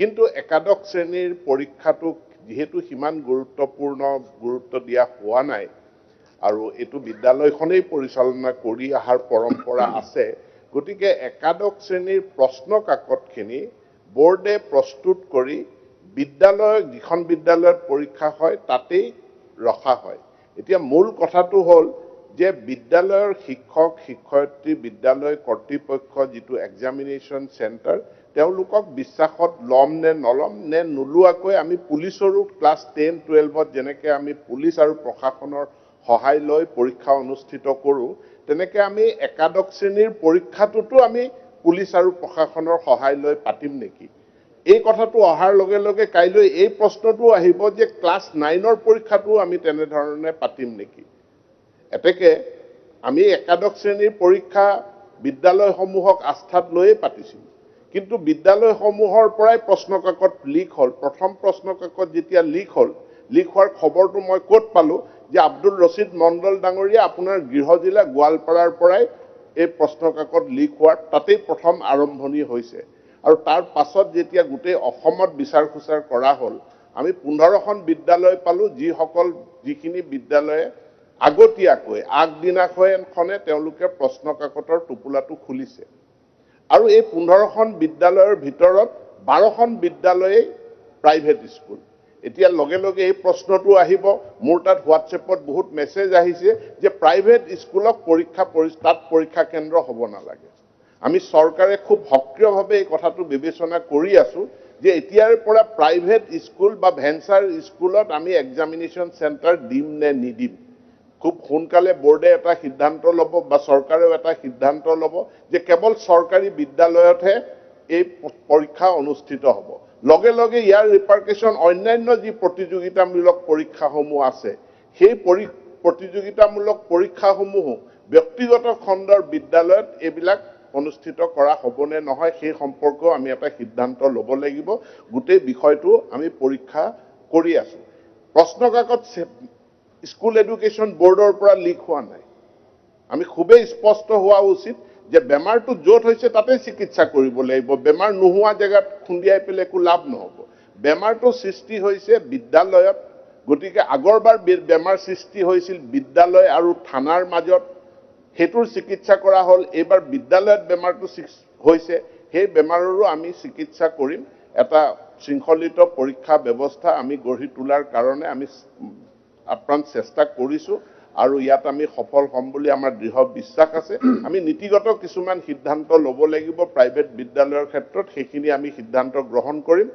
কিন্তু একাদশ শ্ৰেণীৰ পৰীক্ষাটো যেহেতু সিমান গুৰুত্ব দিয়া হোৱা নাই আৰু এটো বিদ্যালয়খনেই পৰিচালনা কৰি আহাৰ পৰম্পৰা আছে গতিকে একাদশ শ্ৰেণীৰ প্ৰশ্ন কাকতখিনি বোৰ্ডে প্ৰস্তুত কৰি বিদ্যালয় যিখন বিদ্যালয়ত পৰীক্ষা হয় তাতেই ৰখা হয় এতিয়া মূল কথাটো হ'ল যে বিদ্যালয়ৰ শিক্ষক শিক্ষয়িত্ৰী বিদ্যালয় কৰ্তৃপক্ষ যেটো এক্সামিনেশন সেন্টাৰ তেওঁলোকক বিশ্বাসত লম নে নলম নে নুলুৱাকৈ আমি পুলিচৰো ক্লাছ 10 12ত যেনেকৈ আমি পুলিচ আৰু প্ৰশাসনৰ সহায় লৈ পৰীক্ষা অনুষ্ঠিত কৰো তেনেকৈ আমি একাদশ শ্ৰেণীৰ পৰীক্ষাটোতো আমি পুলিচ আৰু প্ৰশাসনৰ সহায় লৈ পাতিম নেকি এই কথাটো অহাৰ লগে লগে কাইলৈ এই প্ৰশ্নটো আহিব যে ক্লাছ 9ৰ পৰীক্ষাটো আমি তেনে ধৰণে পাতিম নেকি এতেকে আমি একাদশ শ্ৰেণীৰ পৰীক্ষা বিদ্যালয়সমূহক আস্থাত লৈয়ে পাতিছিল কিন্তু বিদ্যালয়সমূহৰ পৰাই প্ৰশ্ন কাকত লিক হল প্ৰথম প্ৰশ্ন কাকত যেতিয়া লিক হোৱাৰ খবৰটো মই ক'ত পালো যে আব্দুল ৰছিদ মণ্ডল ডাঙৰীয়া আপোনাৰ গৃহ জিলা গোৱালপাৰাৰ পৰাই এই প্ৰশ্ন কাকত লিক হোৱাৰ তাতেই প্ৰথম আৰম্ভণি হৈছে আৰু তাৰ পাছত যেতিয়া গোটেই অসমত বিচাৰ খুচাৰ কৰা হল আমি 15খন বিদ্যালয় পালো যিখিনি বিদ্যালয়ে আগতীয়াকৈ আগদিনাখনে তেওঁলোকে প্ৰশ্ন কাকতৰ টোপোলাটো খুলিছে আৰু এই 15খন বিদ্যালয়ৰ ভিতৰত 12খন বিদ্যালয়ে প্ৰাইভেট স্কুল এতিয়া লগে লগে এই প্ৰশ্নটো আহিব মোৰ তাত হোৱাটছএপত বহুত মেছেজ আহিছে যে প্ৰাইভেট স্কুলক পৰীক্ষা কেন্দ্ৰ হ'ব নালাগে আমি চৰকাৰে খুব সক্ৰিয়ভাৱে এই কথাটো বিবেচনা কৰি আছো যে এতিয়াৰ পৰা প্ৰাইভেট স্কুল বা ভেঞ্চাৰ স্কুলত আমি এক্সামিনেশন সেন্টাৰ দিম নে নিদিম খুব সোনকালে বোৰ্ডে এটা সিদ্ধান্ত ল'ব বা চৰকাৰেও এটা সিদ্ধান্ত ল'ব যে কেৱল চৰকাৰী বিদ্যালয়তহে এই পৰীক্ষা অনুষ্ঠিত হ'ব লগে লগে ইয়াৰ ৰিপাৰকেশন অন্যান্য যি প্ৰতিযোগিতামূলক পৰীক্ষাসমূহ আছে সেই প্ৰতিযোগিতামূলক পৰীক্ষাসমূহ ব্যক্তিগত খণ্ডৰ বিদ্যালয়ত এইবিলাক অনুষ্ঠিত কৰা হ'বনে নহয় সেই সম্পৰ্কেও আমি এটা সিদ্ধান্ত ল'ব লাগিব গোটেই বিষয়টো আমি পৰীক্ষা কৰি আছো প্ৰশ্ন কাকত স্কুল এডুকেশন বোৰ্ডৰ পৰা লিক হোৱা নাই আমি খুবেই স্পষ্ট হোৱা উচিত যে বেমাৰটো য'ত হৈছে তাতে চিকিৎসা কৰিব লাগিব বেমাৰ নোহোৱা জায়গাত খুন্দিয়াই পেলে একো লাভ নহব বেমাৰটো সৃষ্টি হৈছে বিদ্যালয়ত গতিকে আগৰবাৰ বেমাৰ সৃষ্টি হৈছিল বিদ্যালয় আৰু থানাৰ মাজত হেতুৰ চিকিৎসা কৰা হল এবাৰ বিদ্যালয়ত বেমাৰটো হৈছে সেই বেমাৰৰো আমি চিকিৎসা কৰিম এটা শৃংখলিত পৰীক্ষা ব্যৱস্থা আমি গঢ়ি তোলাৰ কাৰণে আমি আপ্ৰাণ চেষ্টা কৰিছো আৰু ইয়াত আমি সফল হ'ম বুলি আমাৰ দৃঢ় বিশ্বাস আছে আমি নীতিগত কিছুমান সিদ্ধান্ত ল'ব লাগিব প্ৰাইভেট বিদ্যালয়ৰ ক্ষেত্ৰত সেইখিনি আমি সিদ্ধান্ত গ্ৰহণ কৰিম